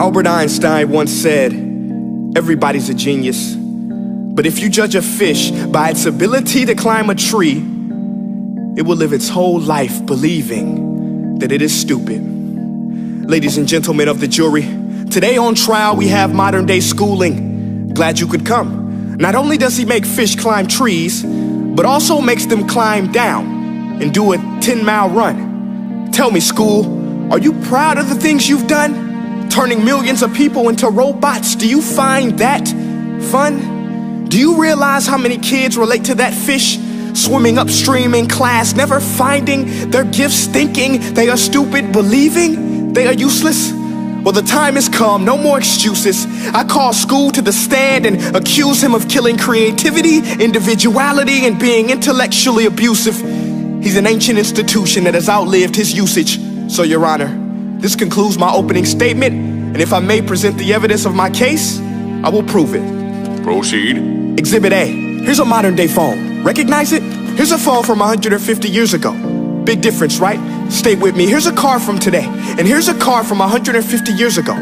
Albert Einstein once said, everybody's a genius. But if you judge a fish by its ability to climb a tree, it will live its whole life believing that it is stupid. Ladies and gentlemen of the jury, today on trial we have modern day schooling. Glad you could come. Not only does he make fish climb trees, but also makes them climb down and do a 10-mile run. Tell me, school, are you proud of the things you've done? Turning millions of people into robots, do you find that fun? Do you realize how many kids relate to that fish swimming upstream in class, never finding their gifts, thinking they are stupid, believing they are useless? Well, the time has come, no more excuses. I call school to the stand and accuse him of killing creativity, individuality, and being intellectually abusive. He's an ancient institution that has outlived his usage. So, Your Honor, this concludes my opening statement, and if I may present the evidence of my case, I will prove it. Proceed. Exhibit A. Here's a modern day phone. Recognize it? Here's a phone from 150 years ago. Big difference, right? Stay with me. Here's a car from today, and here's a car from 150 years ago.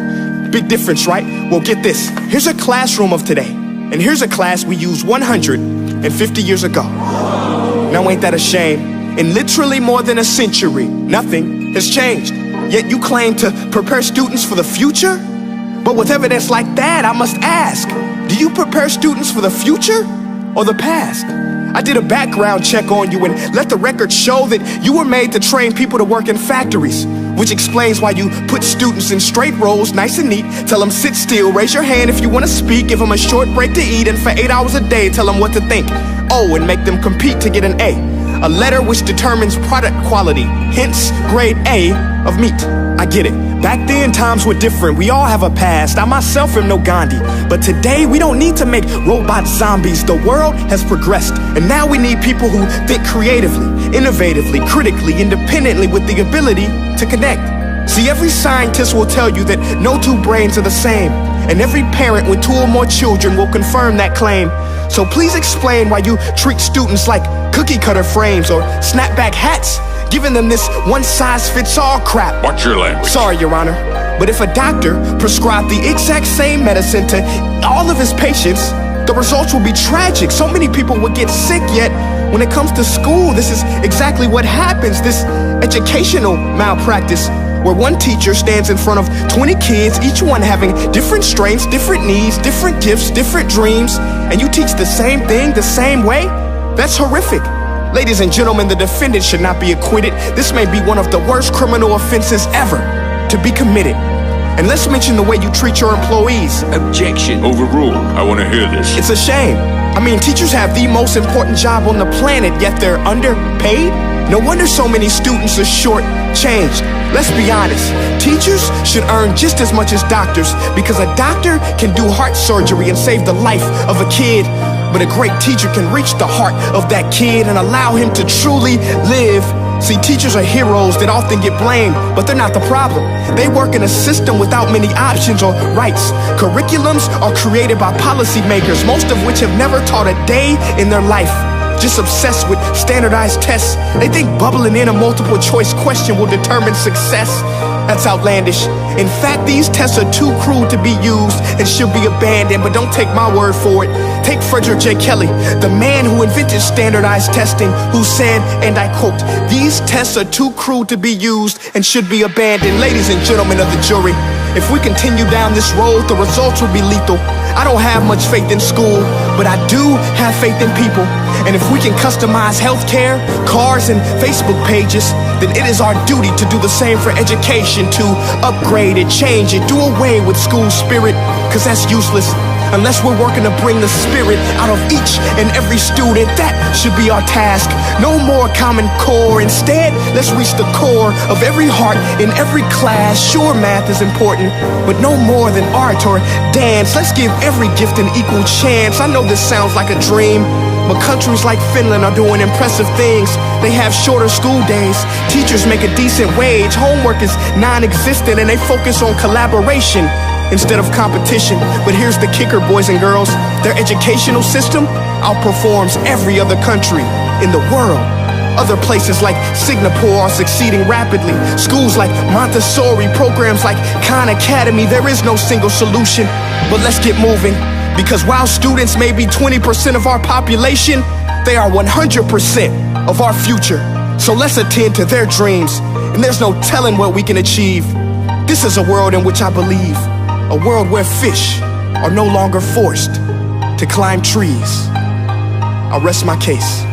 Big difference, right? Well, get this. Here's a classroom of today, and here's a class we used 150 years ago. Now ain't that a shame? In literally more than a century, nothing has changed. Yet you claim to prepare students for the future? But with evidence like that, I must ask, do you prepare students for the future or the past? I did a background check on you and let the record show that you were made to train people to work in factories, which explains why you put students in straight rows, nice and neat, tell them sit still, raise your hand if you want to speak, give them a short break to eat, and for 8 hours a day, tell them what to think. Oh, and make them compete to get an A letter which determines product quality, hence grade A of meat. I get it. Back then, times were different. We all have a past. I myself am no Gandhi. But today, we don't need to make robot zombies. The world has progressed. And now we need people who think creatively, innovatively, critically, independently, with the ability to connect. See, every scientist will tell you that no two brains are the same. And every parent with 2 or more children will confirm that claim. So please explain why you treat students like cookie cutter frames or snapback hats, giving them this one-size-fits-all crap. Watch your language. Sorry, Your Honor, but if a doctor prescribed the exact same medicine to all of his patients, the results will be tragic. So many people would get sick, yet when it comes to school, this is exactly what happens. This educational malpractice, where one teacher stands in front of 20 kids, each one having different strengths, different needs, different gifts, different dreams, and you teach the same thing the same way? That's horrific. Ladies and gentlemen, the defendant should not be acquitted. This may be one of the worst criminal offenses ever to be committed. And let's mention the way you treat your employees. Objection. Overruled. I want to hear this. It's a shame. I mean, teachers have the most important job on the planet, yet they're underpaid? No wonder so many students are short-changed. Let's be honest, teachers should earn just as much as doctors, because a doctor can do heart surgery and save the life of a kid, but a great teacher can reach the heart of that kid and allow him to truly live. See, teachers are heroes that often get blamed, but they're not the problem. They work in a system without many options or rights. Curriculums are created by policymakers, most of which have never taught a day in their life. Just obsessed with standardized tests. They think bubbling in a multiple choice question will determine success. That's outlandish. In fact, these tests are too cruel to be used and should be abandoned, but don't take my word for it. Take Frederick J. Kelly, the man who invented standardized testing, who said, and I quote, "These tests are too cruel to be used and should be abandoned." Ladies and gentlemen of the jury, if we continue down this road, the results will be lethal. I don't have much faith in school, but I do have faith in people. And if we can customize healthcare, cars, and Facebook pages, then it is our duty to do the same for education, to upgrade it, change it, do away with school spirit, because that's useless. Unless we're working to bring the spirit out of each and every student, that should be our task. No more Common Core. Instead, let's reach the core of every heart in every class. Sure, math is important, but no more than art or dance. Let's give every gift an equal chance. I know this sounds like a dream, but countries like Finland are doing impressive things. They have shorter school days. Teachers make a decent wage. Homework is non-existent, and they focus on collaboration instead of competition. But here's the kicker, boys and girls. Their educational system outperforms every other country in the world. Other places like Singapore are succeeding rapidly. Schools like Montessori, programs like Khan Academy. There is no single solution, but let's get moving. Because while students may be 20% of our population, they are 100% of our future. So let's attend to their dreams, and there's no telling what we can achieve. This is a world in which I believe, a world where fish are no longer forced to climb trees. I'll rest my case.